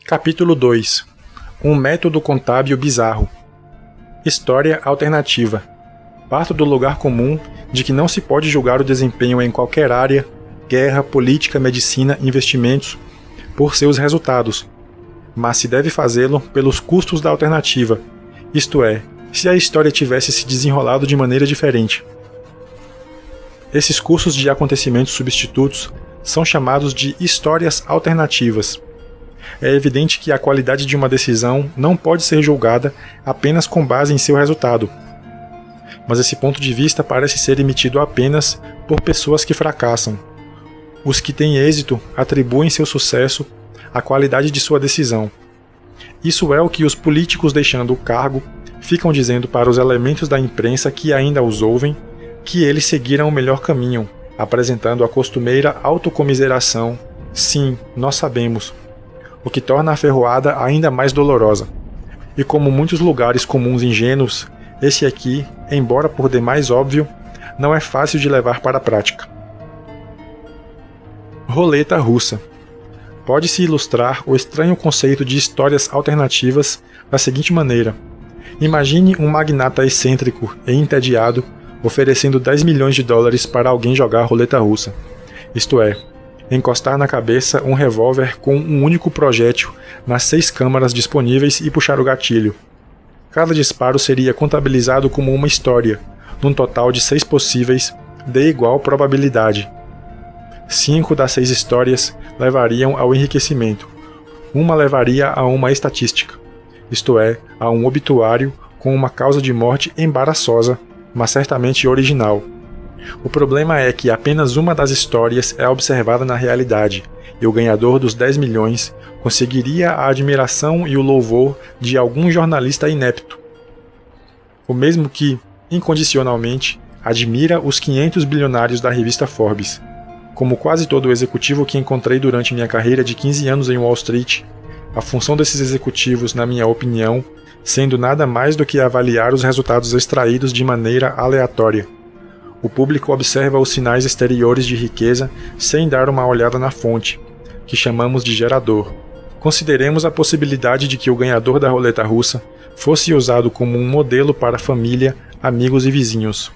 Capítulo 2. Um método contábil bizarro. História alternativa. Parto do lugar comum de que não se pode julgar o desempenho em qualquer área, guerra, política, medicina, investimentos, por seus resultados, mas se deve fazê-lo pelos custos da alternativa, isto é, se a história tivesse se desenrolado de maneira diferente. Esses custos de acontecimentos substitutos são chamados de histórias alternativas. É evidente que a qualidade de uma decisão não pode ser julgada apenas com base em seu resultado. Mas esse ponto de vista parece ser emitido apenas por pessoas que fracassam. Os que têm êxito atribuem seu sucesso à qualidade de sua decisão. Isso é o que os políticos, deixando o cargo, ficam dizendo para os elementos da imprensa que ainda os ouvem, que eles seguiram o melhor caminho, apresentando a costumeira autocomiseração. Sim, nós sabemos. O que torna a ferroada ainda mais dolorosa. E como muitos lugares comuns ingênuos, esse aqui, embora por demais óbvio, não é fácil de levar para a prática. Roleta russa. Pode-se ilustrar o estranho conceito de histórias alternativas da seguinte maneira. Imagine um magnata excêntrico e entediado oferecendo 10 milhões de dólares para alguém jogar roleta russa. Isto é, encostar na cabeça um revólver com um único projétil nas 6 câmaras disponíveis e puxar o gatilho. Cada disparo seria contabilizado como uma história, num total de 6 possíveis, de igual probabilidade. 5 das 6 histórias levariam ao enriquecimento. Uma levaria a uma estatística, isto é, a um obituário com uma causa de morte embaraçosa, mas certamente original. O problema é que apenas uma das histórias é observada na realidade, e o ganhador dos 10 milhões conseguiria a admiração e o louvor de algum jornalista inepto. O mesmo que, incondicionalmente, admira os 500 bilionários da revista Forbes. Como quase todo executivo que encontrei durante minha carreira de 15 anos em Wall Street, a função desses executivos, na minha opinião, sendo nada mais do que avaliar os resultados extraídos de maneira aleatória. O público observa os sinais exteriores de riqueza sem dar uma olhada na fonte, que chamamos de gerador. Consideremos a possibilidade de que o ganhador da roleta russa fosse usado como um modelo para família, amigos e vizinhos.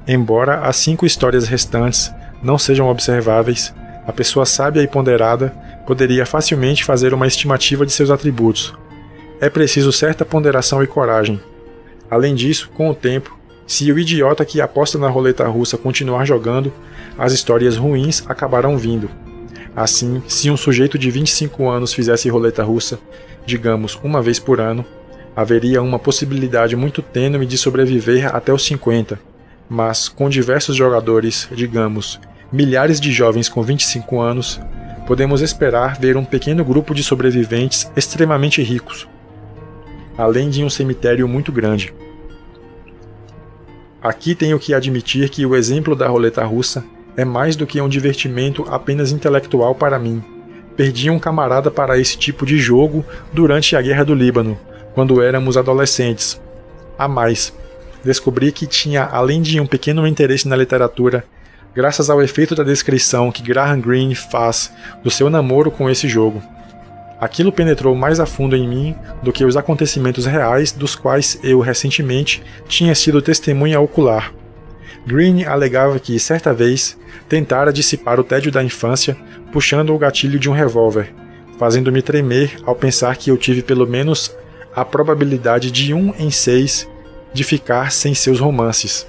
Embora as 5 histórias restantes não sejam observáveis, a pessoa sábia e ponderada poderia facilmente fazer uma estimativa de seus atributos. É preciso certa ponderação e coragem. Além disso, com o tempo, se o idiota que aposta na roleta russa continuar jogando, as histórias ruins acabarão vindo. Assim, se um sujeito de 25 anos fizesse roleta russa, digamos, uma vez por ano, haveria uma possibilidade muito tênue de sobreviver até os 50, mas com diversos jogadores, digamos, milhares de jovens com 25 anos, podemos esperar ver um pequeno grupo de sobreviventes extremamente ricos, além de um cemitério muito grande. Aqui tenho que admitir que o exemplo da roleta russa é mais do que um divertimento apenas intelectual para mim. Perdi um camarada para esse tipo de jogo durante a Guerra do Líbano, quando éramos adolescentes. A mais, descobri que tinha, além de um pequeno interesse na literatura, graças ao efeito da descrição que Graham Greene faz do seu namoro com esse jogo. Aquilo penetrou mais a fundo em mim do que os acontecimentos reais dos quais eu recentemente tinha sido testemunha ocular. Greene alegava que, certa vez, tentara dissipar o tédio da infância puxando o gatilho de um revólver, fazendo-me tremer ao pensar que eu tive pelo menos a probabilidade de 1 em 6 de ficar sem seus romances.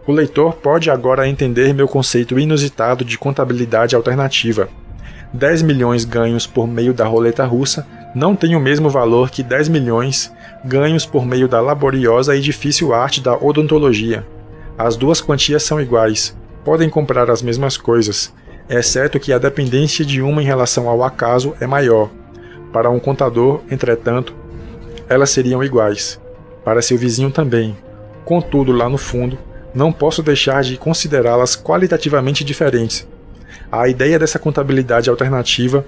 O leitor pode agora entender meu conceito inusitado de contabilidade alternativa. 10 milhões ganhos por meio da roleta russa não têm o mesmo valor que 10 milhões ganhos por meio da laboriosa e difícil arte da odontologia. As duas quantias são iguais, podem comprar as mesmas coisas, exceto que a dependência de uma em relação ao acaso é maior. Para um contador, entretanto, elas seriam iguais. Para seu vizinho também. Contudo, lá no fundo, não posso deixar de considerá-las qualitativamente diferentes. A ideia dessa contabilidade alternativa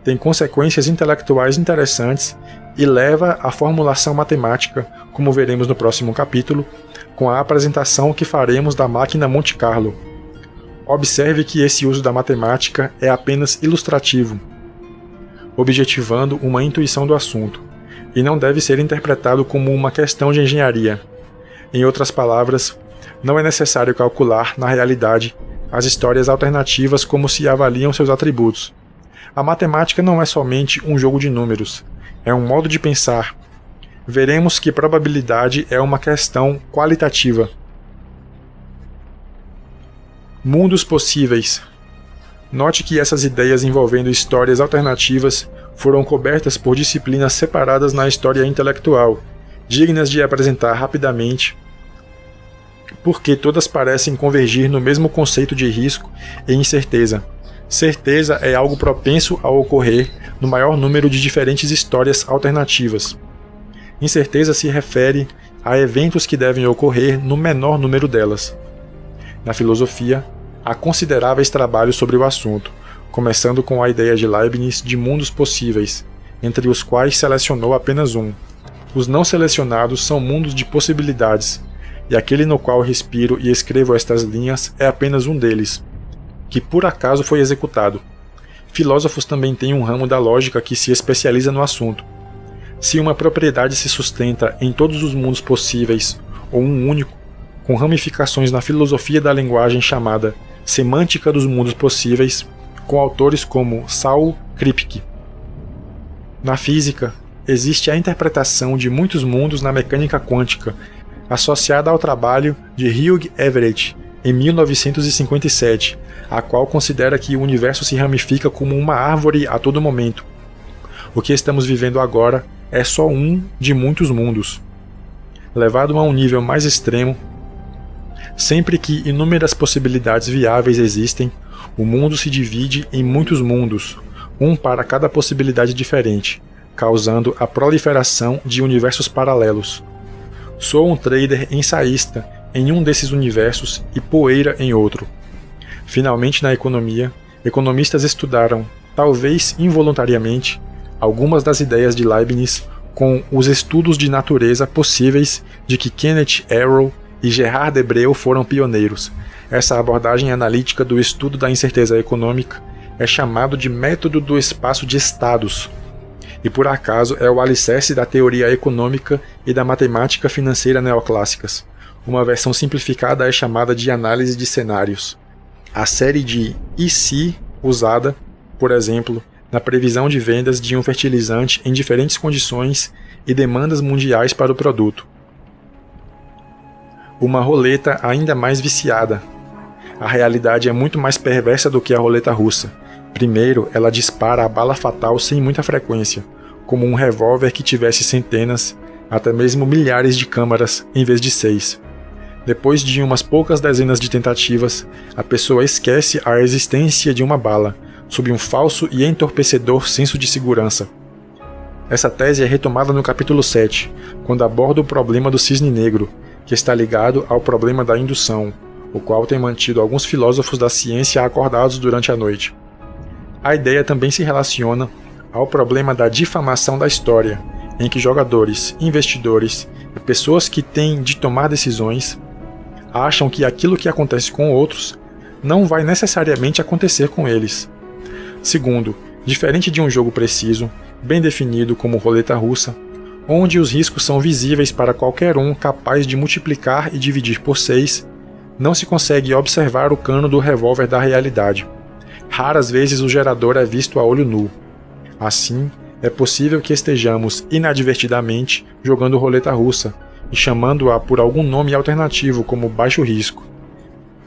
tem consequências intelectuais interessantes e leva à formulação matemática, como veremos no próximo capítulo, com a apresentação que faremos da máquina Monte Carlo. Observe que esse uso da matemática é apenas ilustrativo. objetivando uma intuição do assunto, e não deve ser interpretado como uma questão de engenharia. Em outras palavras, não é necessário calcular, na realidade, as histórias alternativas como se avaliam seus atributos. A matemática não é somente um jogo de números, é um modo de pensar. Veremos que probabilidade é uma questão qualitativa. Mundos possíveis. Note que essas ideias envolvendo histórias alternativas foram cobertas por disciplinas separadas na história intelectual, dignas de apresentar rapidamente, porque todas parecem convergir no mesmo conceito de risco e incerteza. Certeza é algo propenso a ocorrer no maior número de diferentes histórias alternativas. Incerteza se refere a eventos que devem ocorrer no menor número delas. Na filosofia, há consideráveis trabalhos sobre o assunto, começando com a ideia de Leibniz de mundos possíveis, entre os quais selecionou apenas um. Os não selecionados são mundos de possibilidades, e aquele no qual respiro e escrevo estas linhas é apenas um deles, que por acaso foi executado. Filósofos também têm um ramo da lógica que se especializa no assunto. Se uma propriedade se sustenta em todos os mundos possíveis, ou um único, com ramificações na filosofia da linguagem chamada semântica dos mundos possíveis, com autores como Saul Kripke. Na física, existe a interpretação de muitos mundos na mecânica quântica, associada ao trabalho de Hugh Everett, em 1957, a qual considera que o universo se ramifica como uma árvore a todo momento. O que estamos vivendo agora é só um de muitos mundos. Levado a um nível mais extremo, sempre que inúmeras possibilidades viáveis existem, o mundo se divide em muitos mundos, um para cada possibilidade diferente, causando a proliferação de universos paralelos. Sou um trader ensaísta em um desses universos e poeira em outro. Finalmente, na economia, economistas estudaram, talvez involuntariamente, algumas das ideias de Leibniz com os estudos de natureza possíveis de que Kenneth Arrow e Gerard Debreu foram pioneiros. Essa abordagem analítica do estudo da incerteza econômica é chamado de método do espaço de estados, e por acaso é o alicerce da teoria econômica e da matemática financeira neoclássicas. Uma versão simplificada é chamada de análise de cenários. A série de "e se" usada, por exemplo, na previsão de vendas de um fertilizante em diferentes condições e demandas mundiais para o produto. Uma roleta ainda mais viciada. A realidade é muito mais perversa do que a roleta russa. Primeiro, ela dispara a bala fatal sem muita frequência, como um revólver que tivesse centenas, até mesmo milhares de câmaras em vez de 6. Depois de umas poucas dezenas de tentativas, a pessoa esquece a existência de uma bala, sob um falso e entorpecedor senso de segurança. Essa tese é retomada no capítulo 7, quando aborda o problema do cisne negro, que está ligado ao problema da indução, o qual tem mantido alguns filósofos da ciência acordados durante a noite. A ideia também se relaciona ao problema da difamação da história, em que jogadores, investidores e pessoas que têm de tomar decisões acham que aquilo que acontece com outros não vai necessariamente acontecer com eles. Segundo, diferente de um jogo preciso, bem definido como roleta russa, onde os riscos são visíveis para qualquer um capaz de multiplicar e dividir por 6, não se consegue observar o cano do revólver da realidade. Raras vezes o gerador é visto a olho nu. Assim, é possível que estejamos inadvertidamente jogando roleta russa e chamando-a por algum nome alternativo como baixo risco.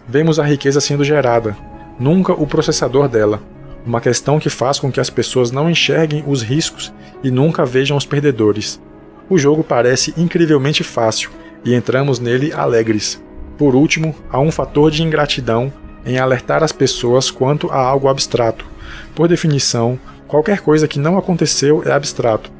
Vemos a riqueza sendo gerada, nunca o processador dela, uma questão que faz com que as pessoas não enxerguem os riscos e nunca vejam os perdedores. O jogo parece incrivelmente fácil e entramos nele alegres. Por último, há um fator de ingratidão em alertar as pessoas quanto a algo abstrato. Por definição, qualquer coisa que não aconteceu é abstrato.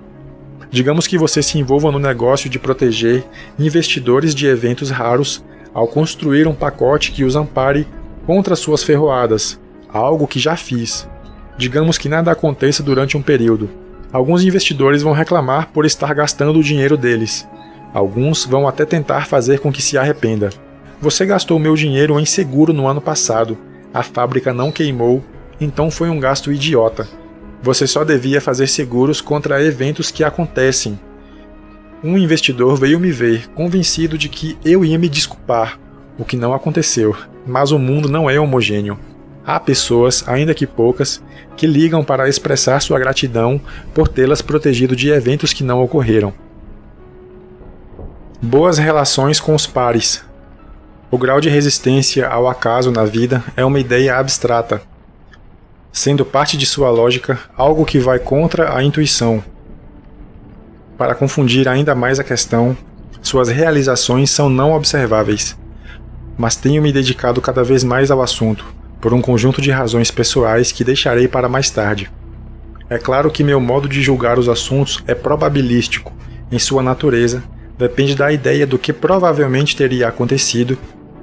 Digamos que você se envolva no negócio de proteger investidores de eventos raros ao construir um pacote que os ampare contra suas ferroadas, algo que já fiz. Digamos que nada aconteça durante um período. Alguns investidores vão reclamar por estar gastando o dinheiro deles. Alguns vão até tentar fazer com que se arrependa. Você gastou meu dinheiro em seguro no ano passado. A fábrica não queimou, então foi um gasto idiota. Você só devia fazer seguros contra eventos que acontecem. Um investidor veio me ver, convencido de que eu ia me desculpar, o que não aconteceu, mas o mundo não é homogêneo. Há pessoas, ainda que poucas, que ligam para expressar sua gratidão por tê-las protegido de eventos que não ocorreram. Boas relações com os pares. O grau de resistência ao acaso na vida é uma ideia abstrata, sendo parte de sua lógica algo que vai contra a intuição. Para confundir ainda mais a questão, suas realizações são não observáveis, mas tenho me dedicado cada vez mais ao assunto, por um conjunto de razões pessoais que deixarei para mais tarde. É claro que meu modo de julgar os assuntos é probabilístico, em sua natureza, depende da ideia do que provavelmente teria acontecido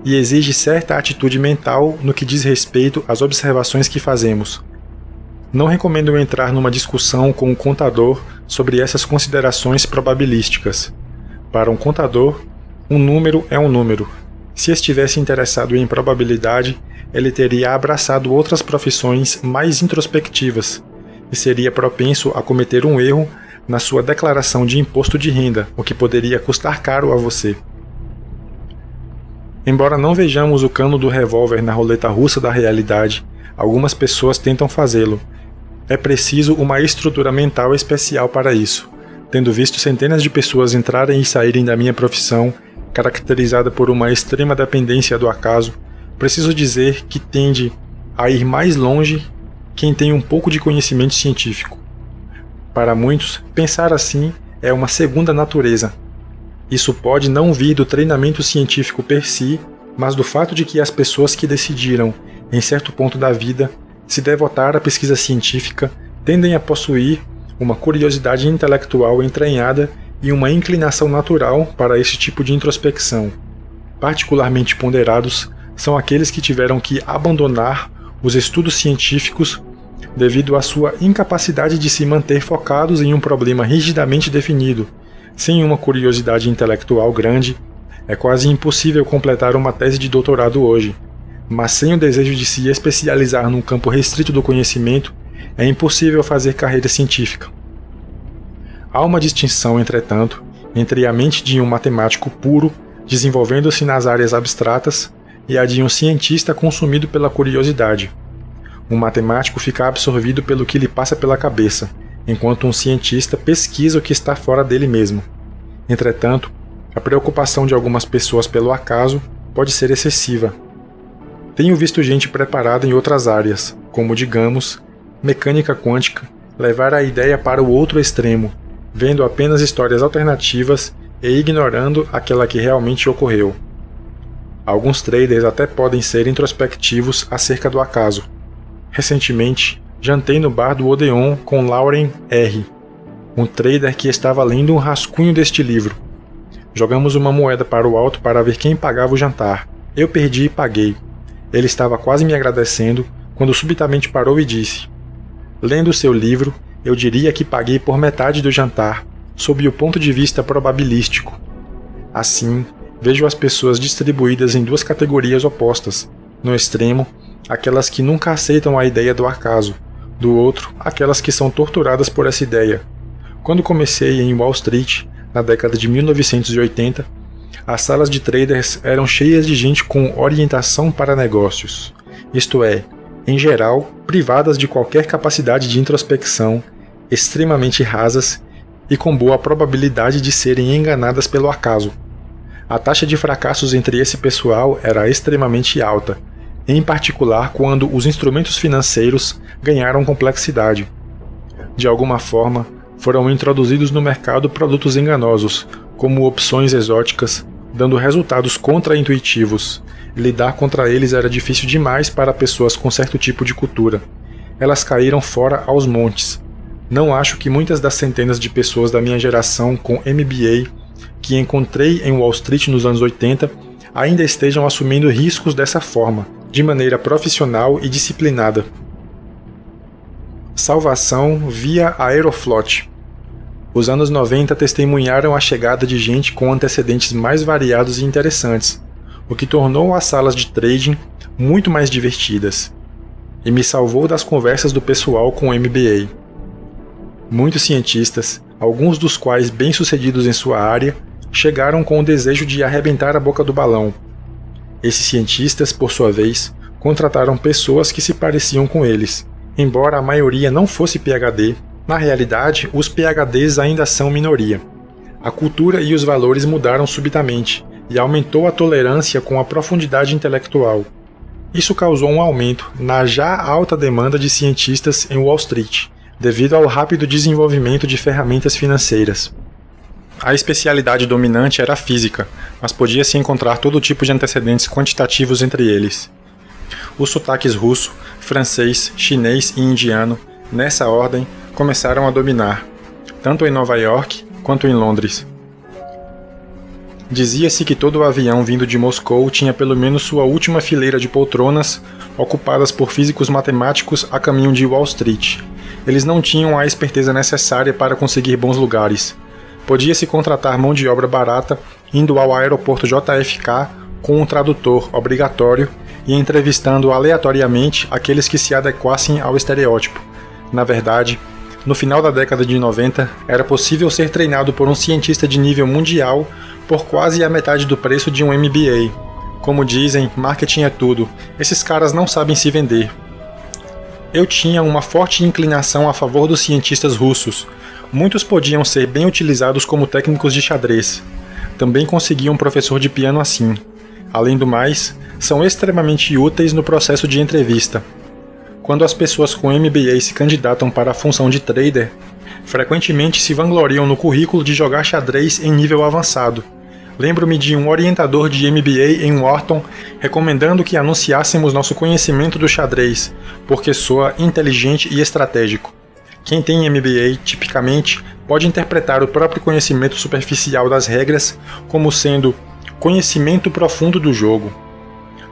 e exige certa atitude mental no que diz respeito às observações que fazemos. Não recomendo entrar numa discussão com um contador sobre essas considerações probabilísticas. Para um contador, um número é um número. Se estivesse interessado em probabilidade, ele teria abraçado outras profissões mais introspectivas e seria propenso a cometer um erro na sua declaração de imposto de renda, o que poderia custar caro a você. Embora não vejamos o cano do revólver na roleta russa da realidade, algumas pessoas tentam fazê-lo. É preciso uma estrutura mental especial para isso. Tendo visto centenas de pessoas entrarem e saírem da minha profissão, caracterizada por uma extrema dependência do acaso, preciso dizer que tende a ir mais longe quem tem um pouco de conhecimento científico. Para muitos, pensar assim é uma segunda natureza. Isso pode não vir do treinamento científico per si, mas do fato de que as pessoas que decidiram, em certo ponto da vida, se devotar à pesquisa científica tendem a possuir uma curiosidade intelectual entranhada e uma inclinação natural para esse tipo de introspecção. Particularmente ponderados são aqueles que tiveram que abandonar os estudos científicos devido à sua incapacidade de se manter focados em um problema rigidamente definido. Sem uma curiosidade intelectual grande, é quase impossível completar uma tese de doutorado hoje, mas sem o desejo de se especializar num campo restrito do conhecimento, é impossível fazer carreira científica. Há uma distinção, entretanto, entre a mente de um matemático puro, desenvolvendo-se nas áreas abstratas, e a de um cientista consumido pela curiosidade. Um matemático fica absorvido pelo que lhe passa pela cabeça, enquanto um cientista pesquisa o que está fora dele mesmo. Entretanto, a preocupação de algumas pessoas pelo acaso pode ser excessiva. Tenho visto gente preparada em outras áreas, como, digamos, mecânica quântica, levar a ideia para o outro extremo, vendo apenas histórias alternativas e ignorando aquela que realmente ocorreu. Alguns traders até podem ser introspectivos acerca do acaso. Recentemente, jantei no bar do Odeon com Lauren R., um trader que estava lendo um rascunho deste livro. Jogamos uma moeda para o alto para ver quem pagava o jantar. Eu perdi e paguei. Ele estava quase me agradecendo quando subitamente parou e disse: "Lendo seu livro, eu diria que paguei por metade do jantar, sob o ponto de vista probabilístico. Assim, vejo as pessoas distribuídas em duas categorias opostas. No extremo, aquelas que nunca aceitam a ideia do acaso. Do outro, aquelas que são torturadas por essa ideia. Quando comecei em Wall Street, na década de 1980, as salas de traders eram cheias de gente com orientação para negócios, isto é, em geral, privadas de qualquer capacidade de introspecção, extremamente rasas e com boa probabilidade de serem enganadas pelo acaso. A taxa de fracassos entre esse pessoal era extremamente alta, em particular quando os instrumentos financeiros ganharam complexidade. De alguma forma, foram introduzidos no mercado produtos enganosos, como opções exóticas, dando resultados contra-intuitivos. Lidar contra eles era difícil demais para pessoas com certo tipo de cultura. Elas caíram fora aos montes. Não acho que muitas das centenas de pessoas da minha geração com MBA que encontrei em Wall Street nos anos 80 ainda estejam assumindo riscos dessa forma, de maneira profissional e disciplinada. Salvação via Aeroflot. Os anos 90 testemunharam a chegada de gente com antecedentes mais variados e interessantes, o que tornou as salas de trading muito mais divertidas, e me salvou das conversas do pessoal com MBA. Muitos cientistas, alguns dos quais bem-sucedidos em sua área, chegaram com o desejo de arrebentar a boca do balão. Esses cientistas, por sua vez, contrataram pessoas que se pareciam com eles. Embora a maioria não fosse PhD, na realidade, os PhDs ainda são minoria. A cultura e os valores mudaram subitamente, e aumentou a tolerância com a profundidade intelectual. Isso causou um aumento na já alta demanda de cientistas em Wall Street, devido ao rápido desenvolvimento de ferramentas financeiras. A especialidade dominante era a física, mas podia-se encontrar todo tipo de antecedentes quantitativos entre eles. Os sotaques russo, francês, chinês e indiano, nessa ordem, começaram a dominar, tanto em Nova York quanto em Londres. Dizia-se que todo avião vindo de Moscou tinha pelo menos sua última fileira de poltronas ocupadas por físicos matemáticos a caminho de Wall Street. Eles não tinham a esperteza necessária para conseguir bons lugares. Podia-se contratar mão de obra barata indo ao aeroporto JFK com um tradutor obrigatório e entrevistando aleatoriamente aqueles que se adequassem ao estereótipo. Na verdade, no final da década de 90, era possível ser treinado por um cientista de nível mundial por quase a metade do preço de um MBA. Como dizem, marketing é tudo. Esses caras não sabem se vender. Eu tinha uma forte inclinação a favor dos cientistas russos. Muitos podiam ser bem utilizados como técnicos de xadrez. Também consegui um professor de piano assim. Além do mais, são extremamente úteis no processo de entrevista. Quando as pessoas com MBA se candidatam para a função de trader, frequentemente se vangloriam no currículo de jogar xadrez em nível avançado. Lembro-me de um orientador de MBA em Wharton recomendando que anunciássemos nosso conhecimento do xadrez, porque soa inteligente e estratégico. Quem tem MBA, tipicamente, pode interpretar o próprio conhecimento superficial das regras como sendo conhecimento profundo do jogo.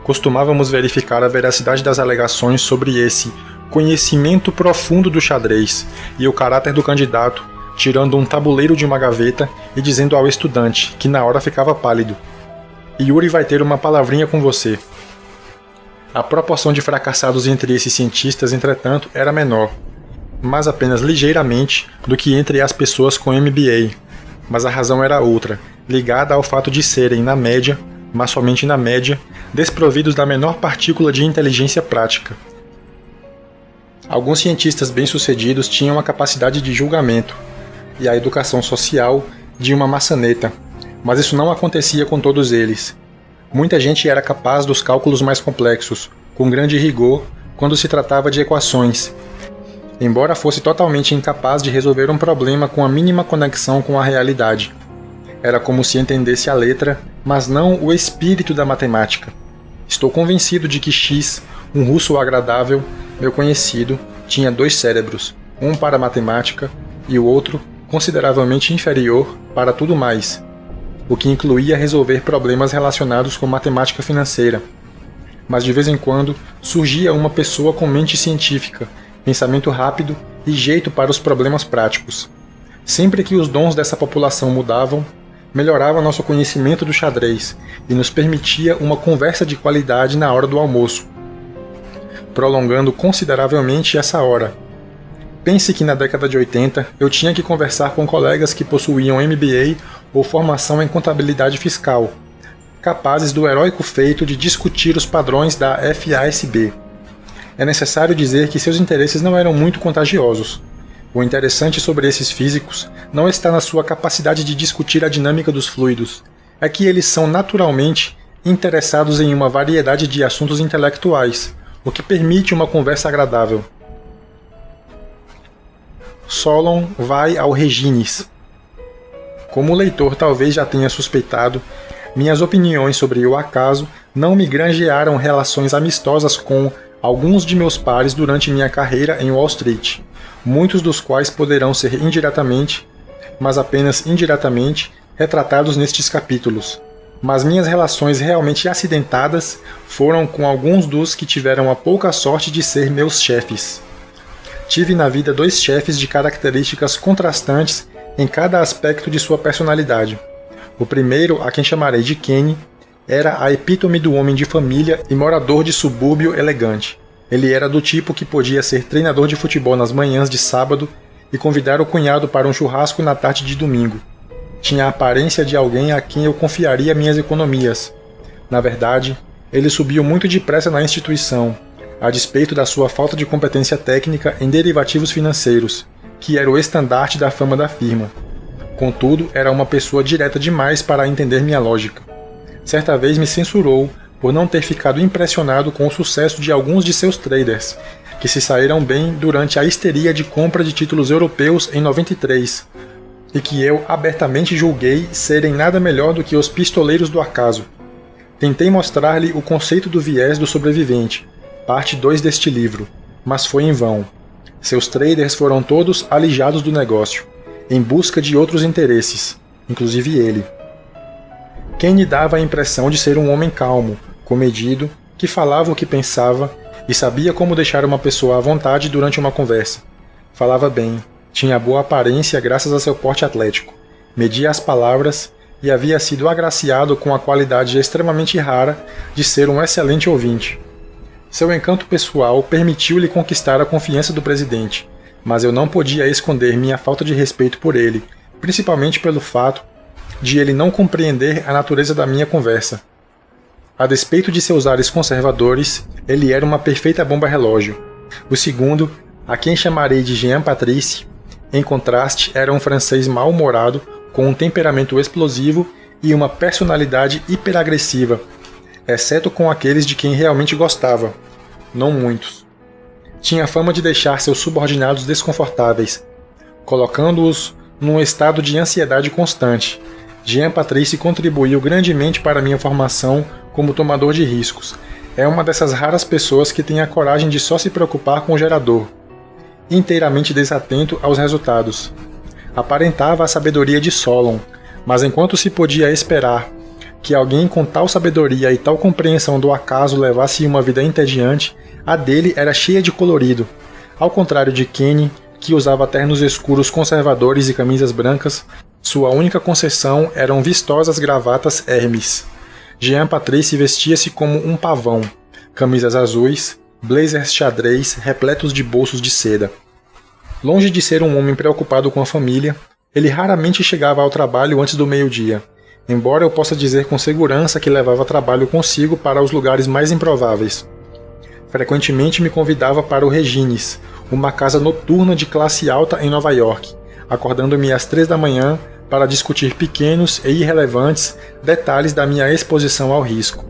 Costumávamos verificar a veracidade das alegações sobre esse conhecimento profundo do xadrez e o caráter do candidato, tirando um tabuleiro de uma gaveta e dizendo ao estudante, que na hora ficava pálido: "Yuri vai ter uma palavrinha com você." A proporção de fracassados entre esses cientistas, entretanto, era menor, mas apenas ligeiramente, do que entre as pessoas com MBA. Mas a razão era outra, ligada ao fato de serem, na média, mas somente na média, desprovidos da menor partícula de inteligência prática. Alguns cientistas bem-sucedidos tinham a capacidade de julgamento e a educação social de uma maçaneta, mas isso não acontecia com todos eles. Muita gente era capaz dos cálculos mais complexos, com grande rigor, quando se tratava de equações, embora fosse totalmente incapaz de resolver um problema com a mínima conexão com a realidade. Era como se entendesse a letra, mas não o espírito da matemática. Estou convencido de que X, um russo agradável, meu conhecido, tinha 2 cérebros, um para matemática e o outro, consideravelmente inferior, para tudo mais, o que incluía resolver problemas relacionados com matemática financeira. Mas de vez em quando surgia uma pessoa com mente científica, pensamento rápido e jeito para os problemas práticos. Sempre que os dons dessa população mudavam, melhorava nosso conhecimento do xadrez e nos permitia uma conversa de qualidade na hora do almoço, prolongando consideravelmente essa hora. Pense que na década de 80 eu tinha que conversar com colegas que possuíam MBA ou formação em contabilidade fiscal, capazes do heróico feito de discutir os padrões da FASB. É necessário dizer que seus interesses não eram muito contagiosos. O interessante sobre esses físicos não está na sua capacidade de discutir a dinâmica dos fluidos, é que eles são naturalmente interessados em uma variedade de assuntos intelectuais, o que permite uma conversa agradável. Solon vai ao Regines. Como o leitor talvez já tenha suspeitado, minhas opiniões sobre o acaso não me granjearam relações amistosas com alguns de meus pares durante minha carreira em Wall Street, muitos dos quais poderão ser indiretamente, mas apenas indiretamente, retratados nestes capítulos. Mas minhas relações realmente acidentadas foram com alguns dos que tiveram a pouca sorte de ser meus chefes. Tive na vida 2 chefes de características contrastantes em cada aspecto de sua personalidade. O primeiro, a quem chamarei de Kenny, era a epítome do homem de família e morador de subúrbio elegante. Ele era do tipo que podia ser treinador de futebol nas manhãs de sábado e convidar o cunhado para um churrasco na tarde de domingo. Tinha a aparência de alguém a quem eu confiaria minhas economias. Na verdade, ele subiu muito depressa na instituição, a despeito da sua falta de competência técnica em derivativos financeiros, que era o estandarte da fama da firma. Contudo, era uma pessoa direta demais para entender minha lógica. Certa vez me censurou por não ter ficado impressionado com o sucesso de alguns de seus traders, que se saíram bem durante a histeria de compra de títulos europeus em 93, e que eu abertamente julguei serem nada melhor do que os pistoleiros do acaso. Tentei mostrar-lhe o conceito do viés do sobrevivente, parte 2 deste livro, mas foi em vão. Seus traders foram todos alijados do negócio, em busca de outros interesses, inclusive ele. Keynes dava a impressão de ser um homem calmo, comedido, que falava o que pensava e sabia como deixar uma pessoa à vontade durante uma conversa. Falava bem, tinha boa aparência graças a seu porte atlético, media as palavras e havia sido agraciado com a qualidade extremamente rara de ser um excelente ouvinte. Seu encanto pessoal permitiu-lhe conquistar a confiança do presidente, mas eu não podia esconder minha falta de respeito por ele, principalmente pelo fato de ele não compreender a natureza da minha conversa. A despeito de seus ares conservadores, ele era uma perfeita bomba-relógio. O segundo, a quem chamarei de Jean Patrice, em contraste, era um francês mal-humorado, com um temperamento explosivo e uma personalidade hiperagressiva, exceto com aqueles de quem realmente gostava. Não muitos. Tinha fama de deixar seus subordinados desconfortáveis, colocando-os num estado de ansiedade constante. Jean Patrice contribuiu grandemente para minha formação como tomador de riscos. É uma dessas raras pessoas que tem a coragem de só se preocupar com o gerador, inteiramente desatento aos resultados. Aparentava a sabedoria de Solon, mas enquanto se podia esperar que alguém com tal sabedoria e tal compreensão do acaso levasse uma vida entediante, a dele era cheia de colorido. Ao contrário de Keynes, que usava ternos escuros conservadores e camisas brancas, sua única concessão eram vistosas gravatas Hermes. Jean Patrice vestia-se como um pavão, camisas azuis, blazers xadrez repletos de bolsos de seda. Longe de ser um homem preocupado com a família, ele raramente chegava ao trabalho antes do meio-dia, embora eu possa dizer com segurança que levava trabalho consigo para os lugares mais improváveis. Frequentemente me convidava para o Regines, uma casa noturna de classe alta em Nova York, acordando-me às 3 da manhã para discutir pequenos e irrelevantes detalhes da minha exposição ao risco.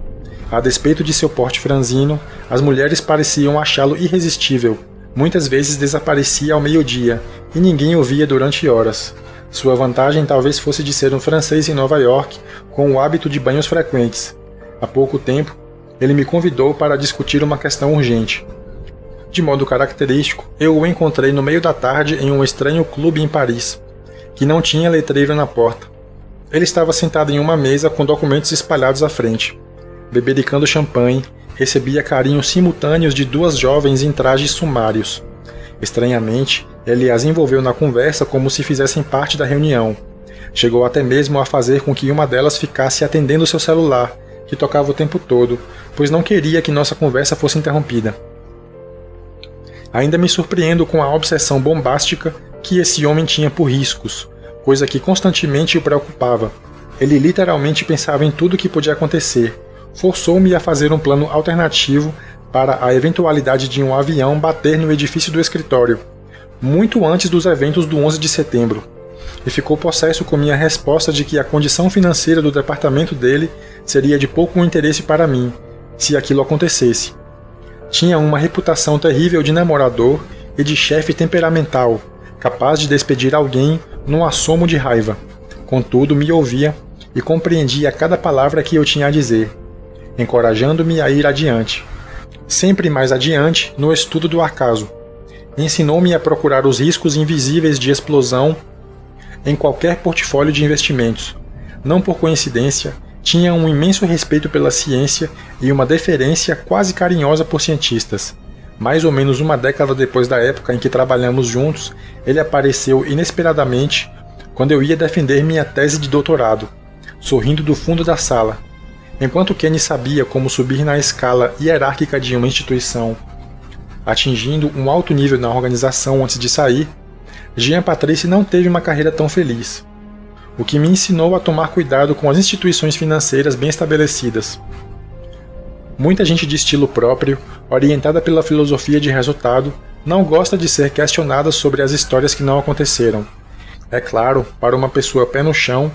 A despeito de seu porte franzino, as mulheres pareciam achá-lo irresistível. Muitas vezes desaparecia ao meio-dia, e ninguém o via durante horas. Sua vantagem talvez fosse de ser um francês em Nova York, com o hábito de banhos frequentes. Há pouco tempo, ele me convidou para discutir uma questão urgente. De modo característico, eu o encontrei no meio da tarde em um estranho clube em Paris, que não tinha letreiro na porta. Ele estava sentado em uma mesa com documentos espalhados à frente. Bebericando champanhe, recebia carinhos simultâneos de 2 jovens em trajes sumários. Estranhamente, ele as envolveu na conversa como se fizessem parte da reunião. Chegou até mesmo a fazer com que uma delas ficasse atendendo seu celular, que tocava o tempo todo, pois não queria que nossa conversa fosse interrompida. Ainda me surpreendo com a obsessão bombástica que esse homem tinha por riscos, coisa que constantemente o preocupava. Ele literalmente pensava em tudo o que podia acontecer. Forçou-me a fazer um plano alternativo para a eventualidade de um avião bater no edifício do escritório, muito antes dos eventos do 11 de setembro, e ficou possesso com minha resposta de que a condição financeira do departamento dele seria de pouco interesse para mim, se aquilo acontecesse. Tinha uma reputação terrível de namorador e de chefe temperamental, capaz de despedir alguém num assomo de raiva. Contudo, me ouvia e compreendia cada palavra que eu tinha a dizer, encorajando-me a ir adiante. Sempre mais adiante no estudo do acaso. Ensinou-me a procurar os riscos invisíveis de explosão em qualquer portfólio de investimentos. Não por coincidência, tinha um imenso respeito pela ciência e uma deferência quase carinhosa por cientistas. Mais ou menos uma década depois da época em que trabalhamos juntos, ele apareceu inesperadamente quando eu ia defender minha tese de doutorado, sorrindo do fundo da sala. Enquanto Keynes sabia como subir na escala hierárquica de uma instituição, atingindo um alto nível na organização antes de sair, Jean Patrice não teve uma carreira tão feliz, o que me ensinou a tomar cuidado com as instituições financeiras bem estabelecidas. Muita gente de estilo próprio, orientada pela filosofia de resultado, não gosta de ser questionada sobre as histórias que não aconteceram. É claro, para uma pessoa pé no chão,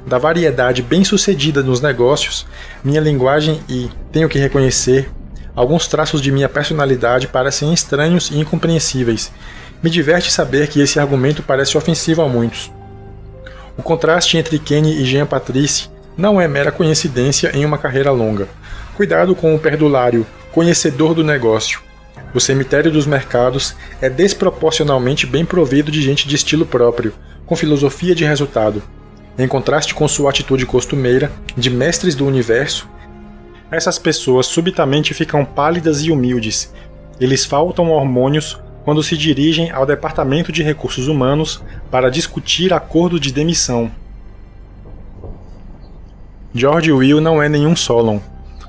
da variedade bem-sucedida nos negócios, minha linguagem e, tenho que reconhecer, alguns traços de minha personalidade parecem estranhos e incompreensíveis. Me diverte saber que esse argumento parece ofensivo a muitos. O contraste entre Kenny e Jean Patrice não é mera coincidência em uma carreira longa. Cuidado com o perdulário, conhecedor do negócio. O cemitério dos mercados é desproporcionalmente bem provido de gente de estilo próprio, com filosofia de resultado. Em contraste com sua atitude costumeira, de mestres do universo, essas pessoas subitamente ficam pálidas e humildes. Eles faltam hormônios quando se dirigem ao Departamento de Recursos Humanos para discutir acordo de demissão. George Will não é nenhum Solon,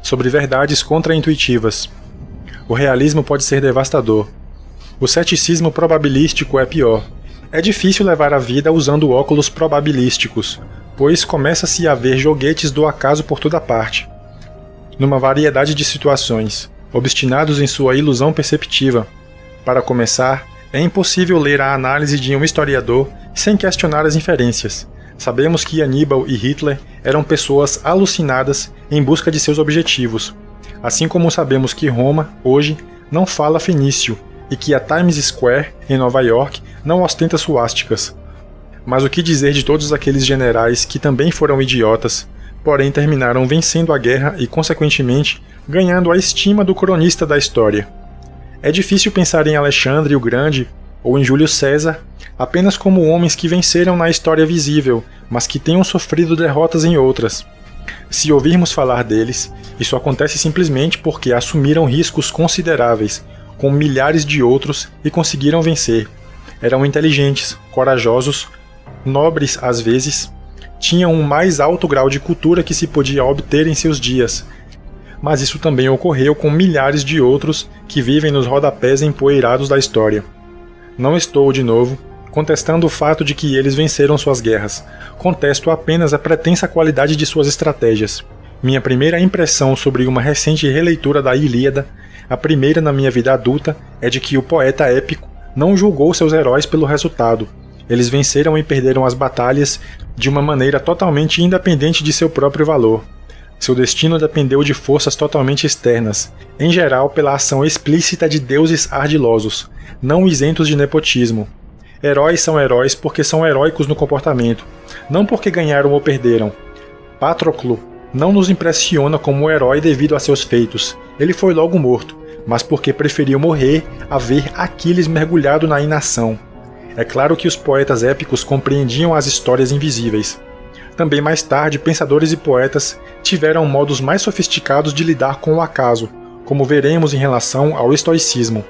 sobre verdades contraintuitivas. O realismo pode ser devastador. O ceticismo probabilístico é pior. É difícil levar a vida usando óculos probabilísticos, pois começa-se a ver joguetes do acaso por toda parte. Numa variedade de situações, obstinados em sua ilusão perceptiva. Para começar, é impossível ler a análise de um historiador sem questionar as inferências. Sabemos que Aníbal e Hitler eram pessoas alucinadas em busca de seus objetivos, assim como sabemos que Roma, hoje, não fala fenício e que a Times Square, em Nova York, não ostenta suásticas. Mas o que dizer de todos aqueles generais que também foram idiotas, porém terminaram vencendo a guerra e, consequentemente, ganhando a estima do cronista da história? É difícil pensar em Alexandre o Grande ou em Júlio César apenas como homens que venceram na história visível, mas que tenham sofrido derrotas em outras. Se ouvirmos falar deles, isso acontece simplesmente porque assumiram riscos consideráveis, com milhares de outros, e conseguiram vencer. Eram inteligentes, corajosos, nobres às vezes, tinham um mais alto grau de cultura que se podia obter em seus dias. Mas isso também ocorreu com milhares de outros que vivem nos rodapés empoeirados da história. Não estou, de novo, contestando o fato de que eles venceram suas guerras. Contesto apenas a pretensa qualidade de suas estratégias. Minha primeira impressão sobre uma recente releitura da Ilíada, a primeira na minha vida adulta, é de que o poeta épico não julgou seus heróis pelo resultado. Eles venceram e perderam as batalhas de uma maneira totalmente independente de seu próprio valor. Seu destino dependeu de forças totalmente externas, em geral pela ação explícita de deuses ardilosos, não isentos de nepotismo. Heróis são heróis porque são heróicos no comportamento, não porque ganharam ou perderam. Patroclo não nos impressiona como herói devido a seus feitos, ele foi logo morto, mas porque preferiu morrer a ver Aquiles mergulhado na inação. É claro que os poetas épicos compreendiam as histórias invisíveis. Também mais tarde, pensadores e poetas tiveram modos mais sofisticados de lidar com o acaso, como veremos em relação ao estoicismo.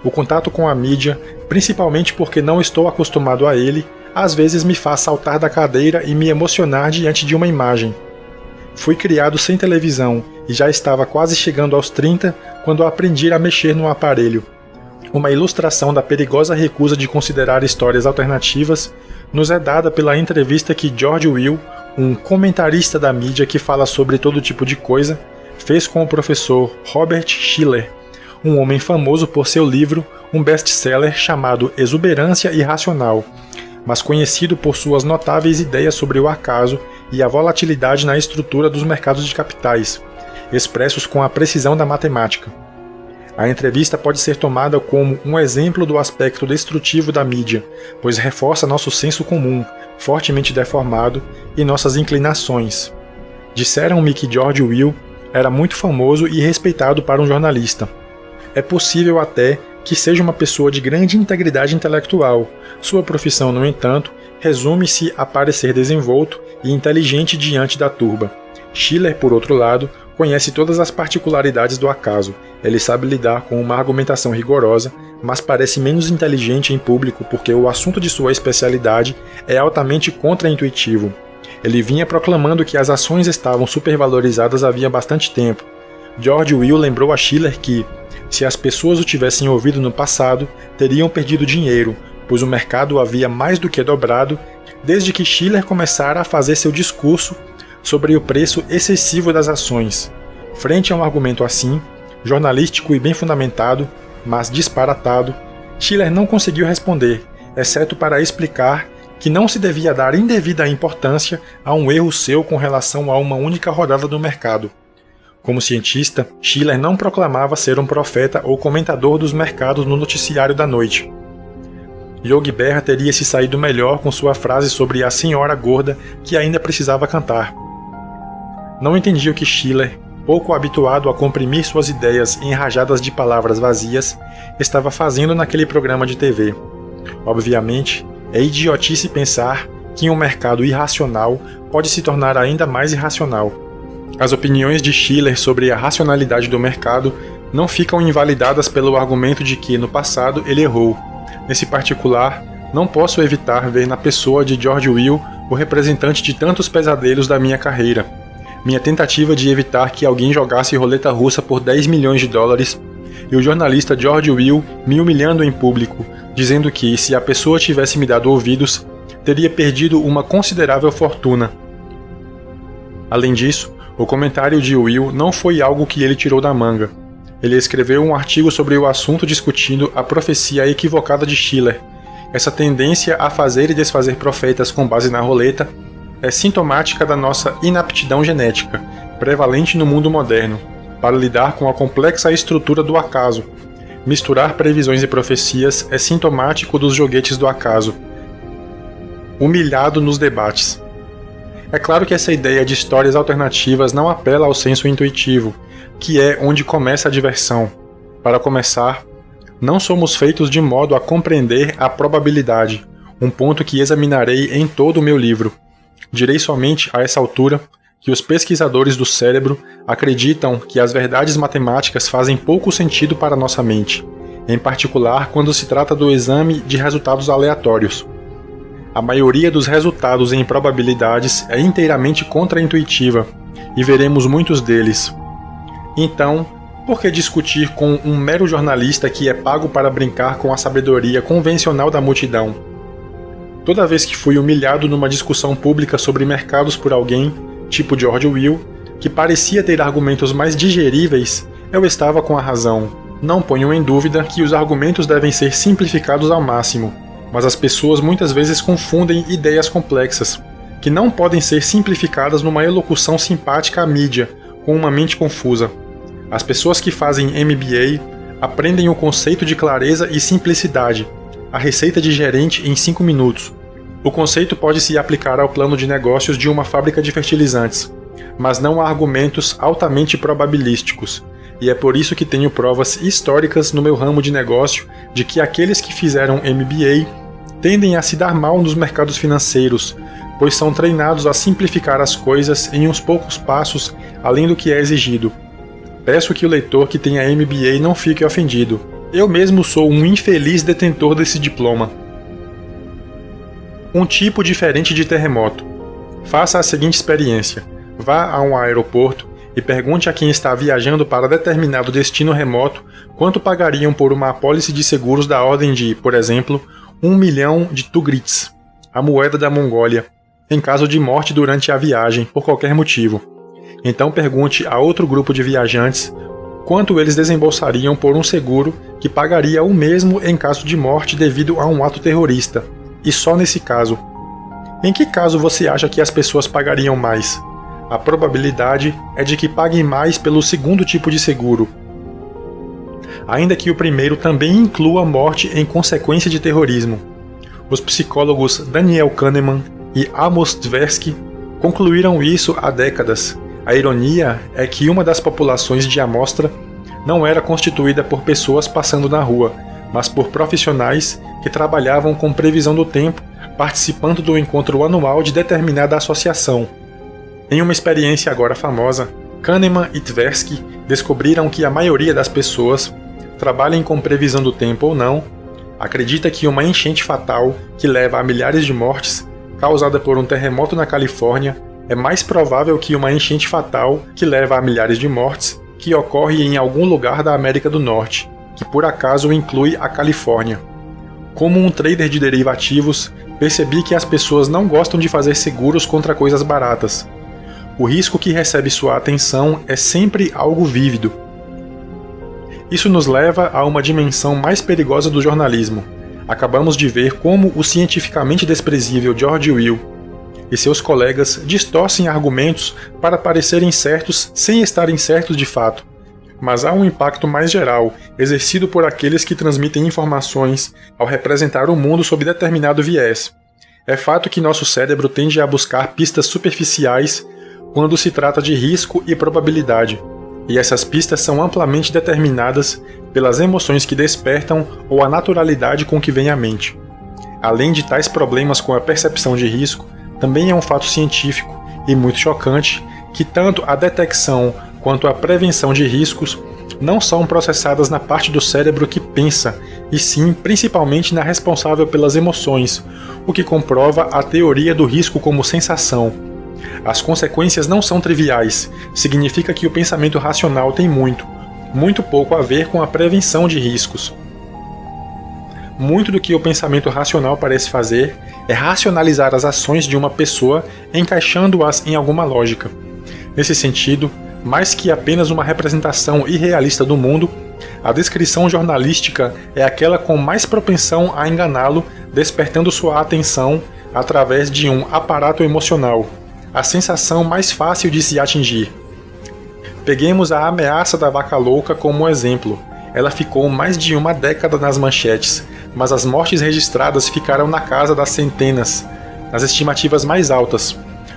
O contato com a mídia, principalmente porque não estou acostumado a ele, às vezes me faz saltar da cadeira e me emocionar diante de uma imagem. Fui criado sem televisão e já estava quase chegando aos 30 quando aprendi a mexer no aparelho. Uma ilustração da perigosa recusa de considerar histórias alternativas nos é dada pela entrevista que George Will, um comentarista da mídia que fala sobre todo tipo de coisa, fez com o professor Robert Schiller, um homem famoso por seu livro, um best-seller chamado Exuberância Irracional, mas conhecido por suas notáveis ideias sobre o acaso e a volatilidade na estrutura dos mercados de capitais, expressos com a precisão da matemática. A entrevista pode ser tomada como um exemplo do aspecto destrutivo da mídia, pois reforça nosso senso comum, fortemente deformado, e nossas inclinações. Disseram-me que George Will era muito famoso e respeitado para um jornalista. É possível até que seja uma pessoa de grande integridade intelectual. Sua profissão, no entanto, resume-se a parecer desenvolto e inteligente diante da turba. Schiller, por outro lado, conhece todas as particularidades do acaso. Ele sabe lidar com uma argumentação rigorosa, mas parece menos inteligente em público porque o assunto de sua especialidade é altamente contraintuitivo. Ele vinha proclamando que as ações estavam supervalorizadas havia bastante tempo. George Will lembrou a Schiller que, se as pessoas o tivessem ouvido no passado, teriam perdido dinheiro, pois o mercado havia mais do que dobrado desde que Shiller começara a fazer seu discurso sobre o preço excessivo das ações. Frente a um argumento assim, jornalístico e bem fundamentado, mas disparatado, Shiller não conseguiu responder, exceto para explicar que não se devia dar indevida importância a um erro seu com relação a uma única rodada do mercado. Como cientista, Shiller não proclamava ser um profeta ou comentador dos mercados no noticiário da noite. Yogi Berra teria se saído melhor com sua frase sobre a senhora gorda que ainda precisava cantar. Não entendia o que Shiller, pouco habituado a comprimir suas ideias em rajadas de palavras vazias, estava fazendo naquele programa de TV. Obviamente, é idiotice pensar que um mercado irracional pode se tornar ainda mais irracional. As opiniões de Shiller sobre a racionalidade do mercado não ficam invalidadas pelo argumento de que, no passado, ele errou. Nesse particular, não posso evitar ver na pessoa de George Will o representante de tantos pesadelos da minha carreira. Minha tentativa de evitar que alguém jogasse roleta russa por 10 milhões de dólares e o jornalista George Will me humilhando em público, dizendo que, se a pessoa tivesse me dado ouvidos, teria perdido uma considerável fortuna. Além disso, o comentário de Will não foi algo que ele tirou da manga. Ele escreveu um artigo sobre o assunto discutindo a profecia equivocada de Shiller. Essa tendência a fazer e desfazer profetas com base na roleta é sintomática da nossa inaptidão genética, prevalente no mundo moderno, para lidar com a complexa estrutura do acaso. Misturar previsões e profecias é sintomático dos joguetes do acaso. Humilhado nos debates. É claro que essa ideia de histórias alternativas não apela ao senso intuitivo, que é onde começa a diversão. Para começar, não somos feitos de modo a compreender a probabilidade, um ponto que examinarei em todo o meu livro. Direi somente a essa altura que os pesquisadores do cérebro acreditam que as verdades matemáticas fazem pouco sentido para nossa mente, em particular quando se trata do exame de resultados aleatórios. A maioria dos resultados em probabilidades é inteiramente contraintuitiva, e veremos muitos deles. Então, por que discutir com um mero jornalista que é pago para brincar com a sabedoria convencional da multidão? Toda vez que fui humilhado numa discussão pública sobre mercados por alguém, tipo George Will, que parecia ter argumentos mais digeríveis, eu estava com a razão. Não ponho em dúvida que os argumentos devem ser simplificados ao máximo, mas as pessoas muitas vezes confundem ideias complexas, que não podem ser simplificadas numa elocução simpática à mídia, com uma mente confusa. As pessoas que fazem MBA aprendem o conceito de clareza e simplicidade, a receita de gerente em 5 minutos. O conceito pode se aplicar ao plano de negócios de uma fábrica de fertilizantes, mas não a argumentos altamente probabilísticos, e é por isso que tenho provas históricas no meu ramo de negócio de que aqueles que fizeram MBA tendem a se dar mal nos mercados financeiros, pois são treinados a simplificar as coisas em uns poucos passos além do que é exigido. Peço que o leitor que tenha MBA não fique ofendido. Eu mesmo sou um infeliz detentor desse diploma. Um tipo diferente de terremoto. Faça a seguinte experiência. Vá a um aeroporto e pergunte a quem está viajando para determinado destino remoto quanto pagariam por uma apólice de seguros da ordem de, por exemplo, 1 milhão de tugrits, a moeda da Mongólia, em caso de morte durante a viagem, por qualquer motivo. Então pergunte a outro grupo de viajantes quanto eles desembolsariam por um seguro que pagaria o mesmo em caso de morte devido a um ato terrorista. E só nesse caso. Em que caso você acha que as pessoas pagariam mais? A probabilidade é de que paguem mais pelo segundo tipo de seguro, ainda que o primeiro também inclua morte em consequência de terrorismo. Os psicólogos Daniel Kahneman e Amos Tversky concluíram isso há décadas. A ironia é que uma das populações de amostra não era constituída por pessoas passando na rua, mas por profissionais que trabalhavam com previsão do tempo, participando do encontro anual de determinada associação. Em uma experiência agora famosa, Kahneman e Tversky descobriram que a maioria das pessoas, trabalhem com previsão do tempo ou não, acredita que uma enchente fatal que leva a milhares de mortes, causada por um terremoto na Califórnia, é mais provável que uma enchente fatal que leva a milhares de mortes, que ocorre em algum lugar da América do Norte, que por acaso inclui a Califórnia. Como um trader de derivativos, percebi que as pessoas não gostam de fazer seguros contra coisas baratas. O risco que recebe sua atenção é sempre algo vívido. Isso nos leva a uma dimensão mais perigosa do jornalismo. Acabamos de ver como o cientificamente desprezível George Will e seus colegas distorcem argumentos para parecerem certos sem estarem certos de fato. Mas há um impacto mais geral, exercido por aqueles que transmitem informações ao representar o mundo sob determinado viés. É fato que nosso cérebro tende a buscar pistas superficiais quando se trata de risco e probabilidade, e essas pistas são amplamente determinadas pelas emoções que despertam ou a naturalidade com que vem à mente. Além de tais problemas com a percepção de risco, também é um fato científico e muito chocante que tanto a detecção quanto a prevenção de riscos não são processadas na parte do cérebro que pensa, e sim principalmente na responsável pelas emoções, o que comprova a teoria do risco como sensação. As consequências não são triviais, significa que o pensamento racional tem muito pouco a ver com a prevenção de riscos. Muito do que o pensamento racional parece fazer é racionalizar as ações de uma pessoa encaixando-as em alguma lógica. Nesse sentido, mais que apenas uma representação irrealista do mundo, a descrição jornalística é aquela com mais propensão a enganá-lo, despertando sua atenção através de um aparato emocional, a sensação mais fácil de se atingir. Peguemos a ameaça da vaca louca como exemplo. Ela ficou mais de uma década nas manchetes, mas as mortes registradas ficaram na casa das centenas, nas estimativas mais altas,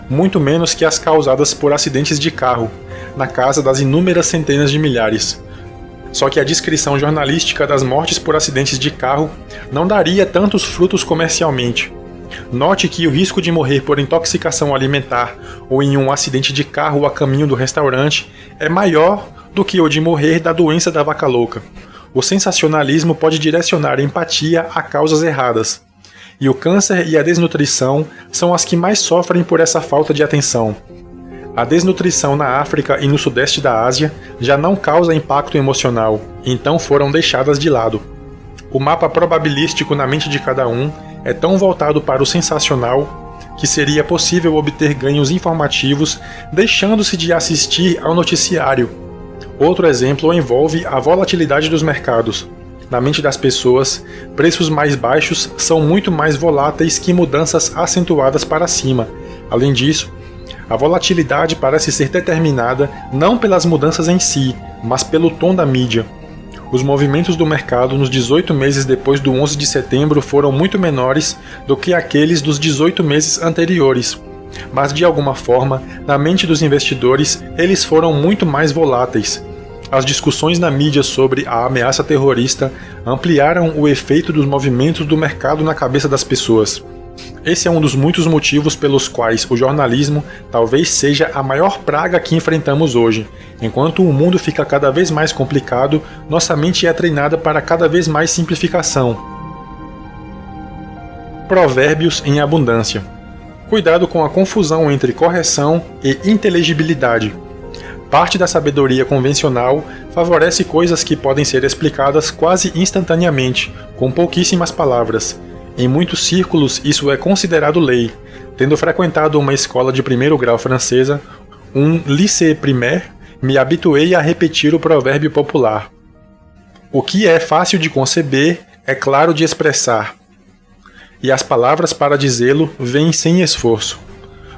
muito menos que as causadas por acidentes de carro, na casa das inúmeras centenas de milhares. Só que a descrição jornalística das mortes por acidentes de carro não daria tantos frutos comercialmente. Note que o risco de morrer por intoxicação alimentar ou em um acidente de carro a caminho do restaurante é maior do que o de morrer da doença da vaca louca. O sensacionalismo pode direcionar empatia a causas erradas, e o câncer e a desnutrição são as que mais sofrem por essa falta de atenção. A desnutrição na África e no sudeste da Ásia já não causa impacto emocional, então foram deixadas de lado. O mapa probabilístico na mente de cada um é tão voltado para o sensacional que seria possível obter ganhos informativos deixando-se de assistir ao noticiário. Outro exemplo envolve a volatilidade dos mercados. Na mente das pessoas, preços mais baixos são muito mais voláteis que mudanças acentuadas para cima. Além disso, a volatilidade parece ser determinada não pelas mudanças em si, mas pelo tom da mídia. Os movimentos do mercado nos 18 meses depois do 11 de setembro foram muito menores do que aqueles dos 18 meses anteriores, mas de alguma forma, na mente dos investidores, eles foram muito mais voláteis. As discussões na mídia sobre a ameaça terrorista ampliaram o efeito dos movimentos do mercado na cabeça das pessoas. Esse é um dos muitos motivos pelos quais o jornalismo talvez seja a maior praga que enfrentamos hoje. Enquanto o mundo fica cada vez mais complicado, nossa mente é treinada para cada vez mais simplificação. Provérbios em abundância. Cuidado com a confusão entre correção e inteligibilidade. Parte da sabedoria convencional favorece coisas que podem ser explicadas quase instantaneamente, com pouquíssimas palavras. Em muitos círculos isso é considerado lei. Tendo frequentado uma escola de primeiro grau francesa, um lycée primaire, me habituei a repetir o provérbio popular. O que é fácil de conceber é claro de expressar, e as palavras para dizê-lo vêm sem esforço.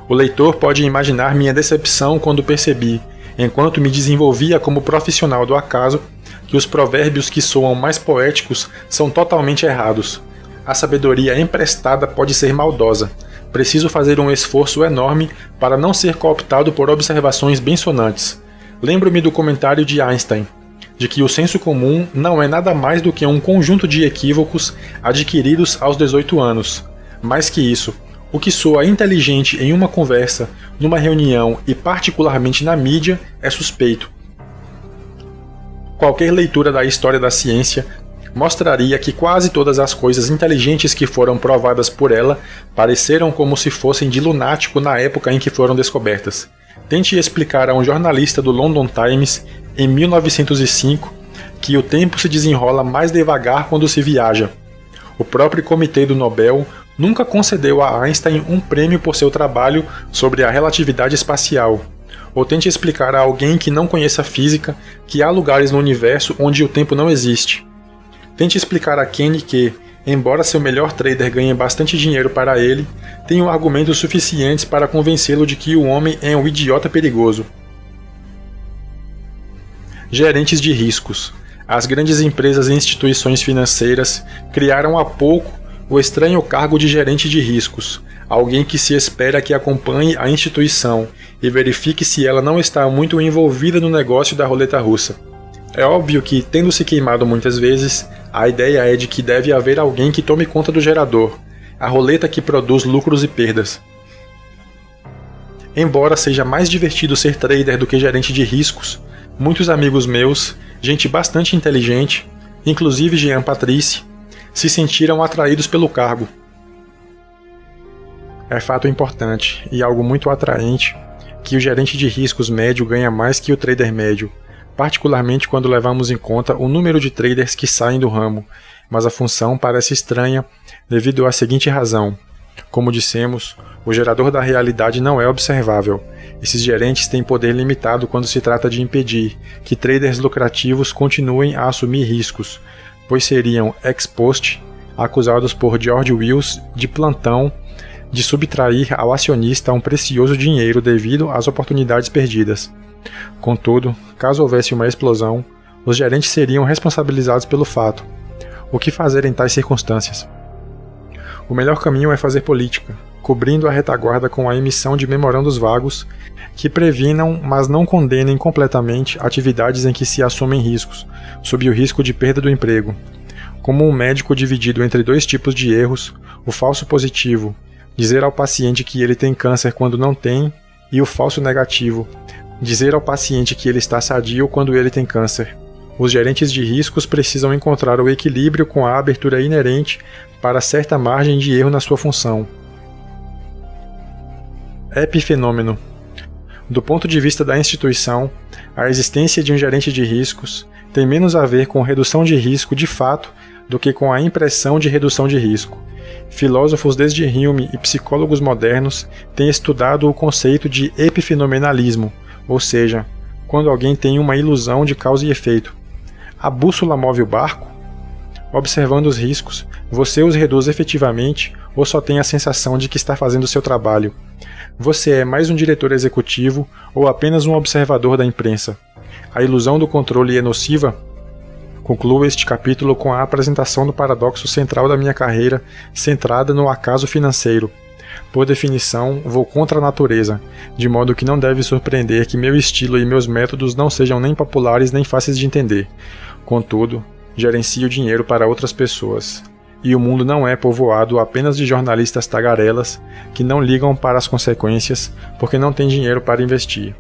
O leitor pode imaginar minha decepção quando percebi, enquanto me desenvolvia como profissional do acaso, que os provérbios que soam mais poéticos são totalmente errados. A sabedoria emprestada pode ser maldosa. Preciso fazer um esforço enorme para não ser cooptado por observações bem-sonantes. Lembro-me do comentário de Einstein, de que o senso comum não é nada mais do que um conjunto de equívocos adquiridos aos 18 anos. Mais que isso, o que soa inteligente em uma conversa, numa reunião e particularmente na mídia é suspeito. Qualquer leitura da história da ciência mostraria que quase todas as coisas inteligentes que foram provadas por ela pareceram como se fossem de lunático na época em que foram descobertas. Tente explicar a um jornalista do London Times, em 1905, que o tempo se desenrola mais devagar quando se viaja. O próprio Comitê do Nobel nunca concedeu a Einstein um prêmio por seu trabalho sobre a relatividade espacial. Ou tente explicar a alguém que não conheça física que há lugares no universo onde o tempo não existe. Tente explicar a Kenny que, embora seu melhor trader ganhe bastante dinheiro para ele, tenham argumentos suficientes para convencê-lo de que o homem é um idiota perigoso. Gerentes de riscos. As grandes empresas e instituições financeiras criaram há pouco o estranho cargo de gerente de riscos, alguém que se espera que acompanhe a instituição e verifique se ela não está muito envolvida no negócio da roleta russa. É óbvio que, tendo se queimado muitas vezes, a ideia é de que deve haver alguém que tome conta do gerador, a roleta que produz lucros e perdas. Embora seja mais divertido ser trader do que gerente de riscos, muitos amigos meus, gente bastante inteligente, inclusive Jean Patrice, se sentiram atraídos pelo cargo. É fato importante, e algo muito atraente, que o gerente de riscos médio ganha mais que o trader médio, particularmente quando levamos em conta o número de traders que saem do ramo, mas a função parece estranha devido à seguinte razão. Como dissemos, o gerador da realidade não é observável. Esses gerentes têm poder limitado quando se trata de impedir que traders lucrativos continuem a assumir riscos, pois seriam ex post acusados por George Wills de plantão de subtrair ao acionista um precioso dinheiro devido às oportunidades perdidas. Contudo, caso houvesse uma explosão, os gerentes seriam responsabilizados pelo fato. O que fazer em tais circunstâncias? O melhor caminho é fazer política, cobrindo a retaguarda com a emissão de memorandos vagos que previnam, mas não condenem completamente atividades em que se assumem riscos, sob o risco de perda do emprego. Como um médico dividido entre dois tipos de erros, o falso positivo, dizer ao paciente que ele tem câncer quando não tem, e o falso negativo, dizer ao paciente que ele está sadio quando ele tem câncer. Os gerentes de riscos precisam encontrar o equilíbrio com a abertura inerente para certa margem de erro na sua função. Epifenômeno. Do ponto de vista da instituição, a existência de um gerente de riscos tem menos a ver com redução de risco de fato do que com a impressão de redução de risco. Filósofos desde Hume e psicólogos modernos têm estudado o conceito de epifenomenalismo, ou seja, quando alguém tem uma ilusão de causa e efeito. A bússola move o barco? Observando os riscos, você os reduz efetivamente ou só tem a sensação de que está fazendo o seu trabalho? Você é mais um diretor executivo ou apenas um observador da imprensa? A ilusão do controle é nociva? Concluo este capítulo com a apresentação do paradoxo central da minha carreira, centrada no acaso financeiro. Por definição, vou contra a natureza, de modo que não deve surpreender que meu estilo e meus métodos não sejam nem populares nem fáceis de entender. Contudo, gerencio dinheiro para outras pessoas. E o mundo não é povoado apenas de jornalistas tagarelas que não ligam para as consequências porque não têm dinheiro para investir.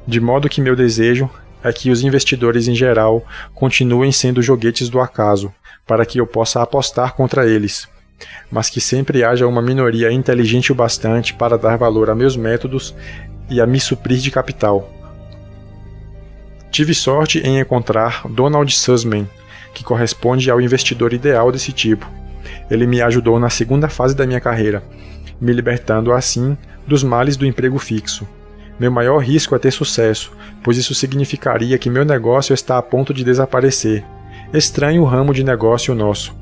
De modo que meu desejo é que os investidores em geral continuem sendo joguetes do acaso, para que eu possa apostar contra eles, mas que sempre haja uma minoria inteligente o bastante para dar valor a meus métodos e a me suprir de capital. Tive sorte em encontrar Donald Sussman, que corresponde ao investidor ideal desse tipo. Ele me ajudou na segunda fase da minha carreira, me libertando assim dos males do emprego fixo. Meu maior risco é ter sucesso, pois isso significaria que meu negócio está a ponto de desaparecer. Estranho ramo de negócio nosso.